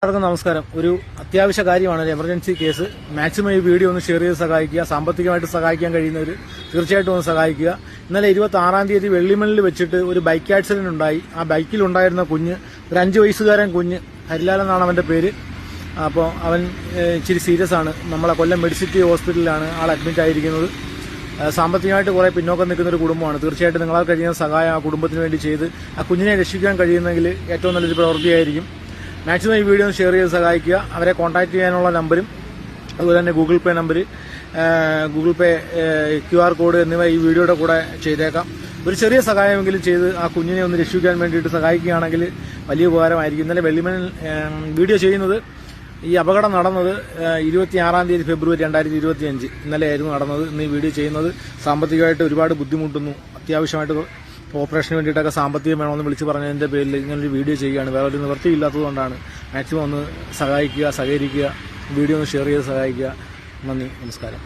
എല്ലാവർക്കും നമസ്കാരം. ഒരു അത്യാവശ്യ കാര്യമാണ്, ഒരു എമർജൻസി കേസ്. മാക്സിമം ഈ വീഡിയോ ഒന്ന് ഷെയർ ചെയ്ത് സഹായിക്കുക. സാമ്പത്തികമായിട്ട് സഹായിക്കാൻ കഴിയുന്നവർ തീർച്ചയായിട്ടും ഒന്ന് സഹായിക്കുക. ഇന്നലെ 26-ാം തീയതി വെള്ളിമണിൽ വെച്ചിട്ട് ഒരു ബൈക്ക് ആക്സിഡന്റ് ഉണ്ടായി. ആ ബൈക്കിലുണ്ടായിരുന്ന കുഞ്ഞ്, ഒരു 5 വയസ്സുകാരൻ കുഞ്ഞ്, ഹരിലാൽ എന്നാണ് അവന്റെ പേര്. അപ്പോൾ അവൻ ഇച്ചിരി സീരിയസ് ആണ്. നമ്മളെ കൊല്ലം മെഡിസിറ്റി ഹോസ്പിറ്റലിലാണ് ആൾ അഡ്മിറ്റ് ആയിരിക്കുന്നത്. സാമ്പത്തികമായിട്ട് കുറെ പിന്നോക്കം നിൽക്കുന്ന ഒരു കുടുംബമാണ്. തീർച്ചയായിട്ടും നിങ്ങളാൽ കഴിയുന്ന സഹായം ആ കുടുംബത്തിന് വേണ്ടി ചെയ്ത് ആ കുഞ്ഞിനെ രക്ഷിക്കാൻ കഴിയുന്നെങ്കിൽ ഏറ്റവും നല്ലൊരു പ്രവൃത്തിയായിരിക്കും. മാക്സിമം ഈ വീഡിയോ ഷെയർ ചെയ്ത് സഹായിക്കുക. അവരെ കോൺടാക്ട് ചെയ്യാനുള്ള നമ്പരും അതുപോലെ തന്നെ ഗൂഗിൾ പേ നമ്പർ, ഗൂഗിൾ പേ QR കോഡ് എന്നിവ ഈ വീഡിയോയുടെ കൂടെ ചെയ്തേക്കാം. ഒരു ചെറിയ സഹായമെങ്കിലും ചെയ്ത് ആ കുഞ്ഞിനെ ഒന്ന് രക്ഷിക്കാൻ വേണ്ടിയിട്ട് സഹായിക്കുകയാണെങ്കിൽ വലിയ ഉപകാരമായിരിക്കും. ഇന്നലെ വെള്ളിമണിൽ വീഡിയോ ചെയ്യുന്നത്, ഈ അപകടം നടന്നത് 26-ാം തീയതി ഫെബ്രുവരി 2025 ഇന്നലെയായിരുന്നു നടന്നത്. ഇന്ന് ഈ വീഡിയോ ചെയ്യുന്നത് സാമ്പത്തികമായിട്ട് ഒരുപാട് ബുദ്ധിമുട്ടുന്നു. അത്യാവശ്യമായിട്ട് ഓപ്പറേഷന് വേണ്ടിയിട്ടൊക്കെ സാമ്പത്തികം വേണമെന്ന് വിളിച്ച് പറഞ്ഞതിന്റെ പേരിൽ ഇങ്ങനൊരു വീഡിയോ ചെയ്യുകയാണ്. വേറെ ഒരു നിവൃത്തിയില്ലാത്തതുകൊണ്ടാണ്. മാക്സിമം ഒന്ന് സഹായിക്കുക, സഹകരിക്കുക, വീഡിയോ ഒന്ന് ഷെയർ ചെയ്ത് സഹായിക്കുക. നന്ദി, നമസ്കാരം.